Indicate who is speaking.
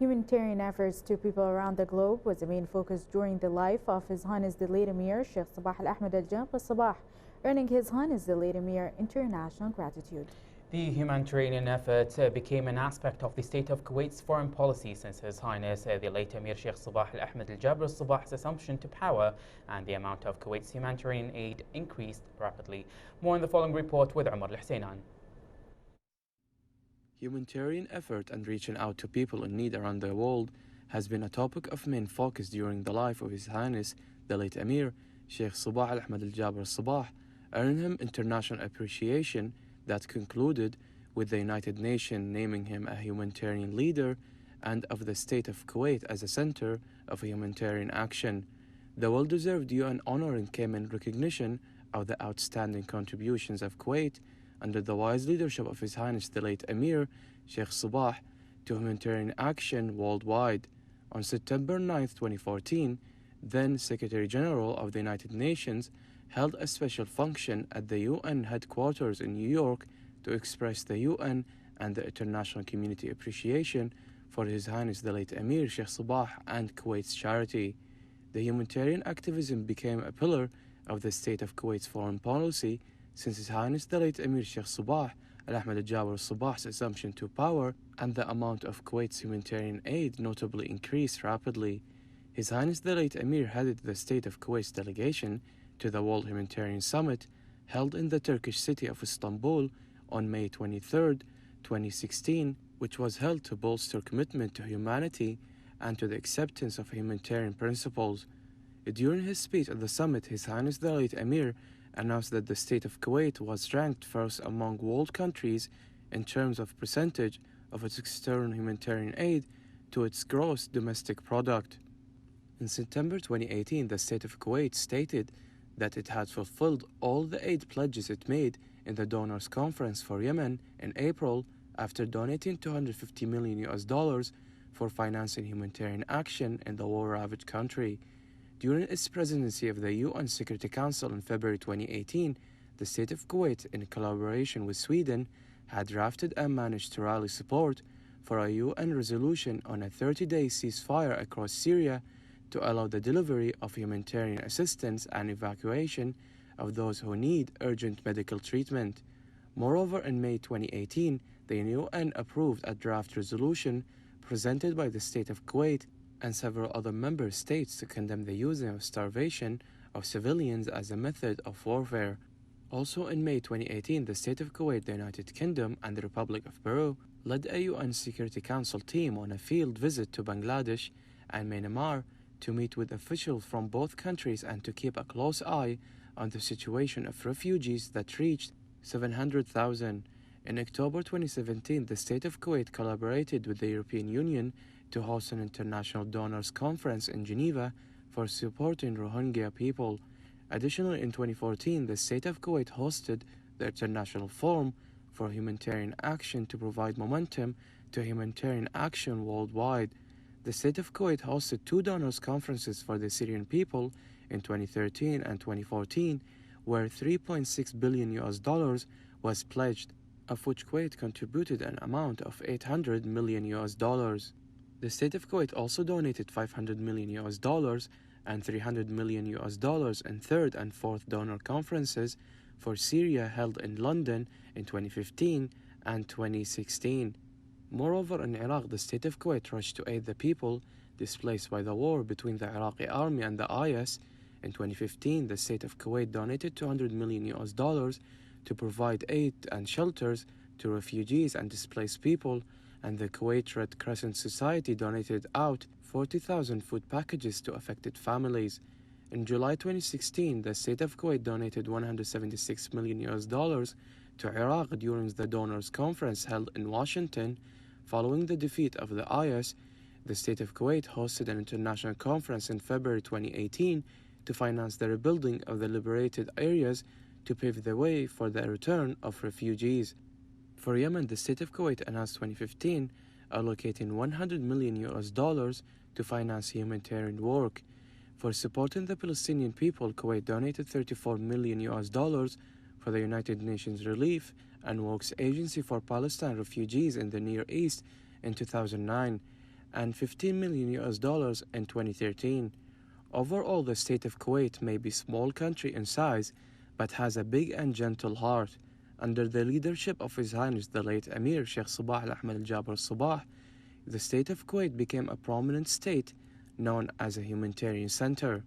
Speaker 1: Humanitarian efforts to people around the globe was the main focus during the life of His Highness the late Amir Sheikh Sabah Al Ahmed Al Jabr Al Sabah, earning His Highness the late Amir international gratitude.
Speaker 2: The humanitarian effort became an aspect of the state of Kuwait's foreign policy since His Highness the late Amir Sheikh Sabah Al Ahmed Al Jabr Al Sabah's assumption to power, and the amount of Kuwait's humanitarian aid increased rapidly. More in the following report with Umar Al Husainan.
Speaker 3: Humanitarian effort and reaching out to people in need around the world has been a topic of main focus during the life of His Highness the late Amir Sheikh Sabah Al Ahmed Al Jabr Al Sabah, earning him international appreciation that concluded with the United Nations naming him a humanitarian leader and of the state of Kuwait as a center of humanitarian action. The well-deserved UN honoring came in recognition of the outstanding contributions of Kuwait under the wise leadership of His Highness the late Amir Sheikh Sabah to humanitarian action worldwide. On September 9, 2014, then Secretary General of the United Nations held a special function at the UN headquarters in New York to express the UN and the international community appreciation for His Highness the late Amir Sheikh Sabah and Kuwait's charity. The humanitarian activism became a pillar of the state of Kuwait's foreign policy since His Highness the late Amir Sheikh Sabah Al Ahmed Al Jabr Al Sabah's assumption to power, and the amount of Kuwait's humanitarian aid notably increased rapidly. His Highness the late Amir headed the state of Kuwait's delegation to the World Humanitarian Summit held in the Turkish city of Istanbul on May 23, 2016, which was held to bolster commitment to humanity and to the acceptance of humanitarian principles. During his speech at the summit, His Highness the late Amir announced that the state of Kuwait was ranked first among world countries in terms of percentage of its external humanitarian aid to its gross domestic product. In September 2018, the state of Kuwait stated that it had fulfilled all the aid pledges it made in the Donors Conference for Yemen in April after donating $250 million for financing humanitarian action in the war-ravaged country. During its presidency of the UN Security Council in February 2018, the state of Kuwait, in collaboration with Sweden, had drafted and managed to rally support for a UN resolution on a 30-day ceasefire across Syria to allow the delivery of humanitarian assistance and evacuation of those who need urgent medical treatment. Moreover, in May 2018, the UN approved a draft resolution presented by the state of Kuwait and several other member states to condemn the using of starvation of civilians as a method of warfare. Also in May 2018, the state of Kuwait, the United Kingdom, and the Republic of Peru led a UN Security Council team on a field visit to Bangladesh and Myanmar to meet with officials from both countries and to keep a close eye on the situation of refugees that reached 700,000. In October 2017, the state of Kuwait collaborated with the European Union to host an international donors conference in Geneva for supporting Rohingya people. Additionally, in 2014, the state of Kuwait hosted the International Forum for Humanitarian Action to provide momentum to humanitarian action worldwide. The state of Kuwait hosted two donors conferences for the Syrian people in 2013 and 2014, where $3.6 billion was pledged, of which Kuwait contributed an amount of $800 million. The state of Kuwait also donated $500 million and $300 million in third and fourth donor conferences for Syria held in London in 2015 and 2016. Moreover, in Iraq, the state of Kuwait rushed to aid the people displaced by the war between the Iraqi army and the IS. In 2015, the state of Kuwait donated $200 million to provide aid and shelters to refugees and displaced people, and the Kuwait Red Crescent Society donated out 40,000 food packages to affected families. In July 2016, the state of Kuwait donated $176 million to Iraq during the Donors Conference held in Washington. Following the defeat of the IS, the state of Kuwait hosted an international conference in February 2018 to finance the rebuilding of the liberated areas to pave the way for the return of refugees. For Yemen, the state of Kuwait announced 2015 allocating $100 million to finance humanitarian work. For supporting the Palestinian people, Kuwait donated $34 million for the United Nations Relief and Works Agency for Palestine refugees in the Near East in 2009. and $15 million in 2013. Overall, the state of Kuwait may be a small country in size, but has a big and gentle heart. Under the leadership of His Highness the late Amir Sheikh Sabah Al-Ahmad Al-Jabr Al-Sabah, the state of Kuwait became a prominent state known as a humanitarian center.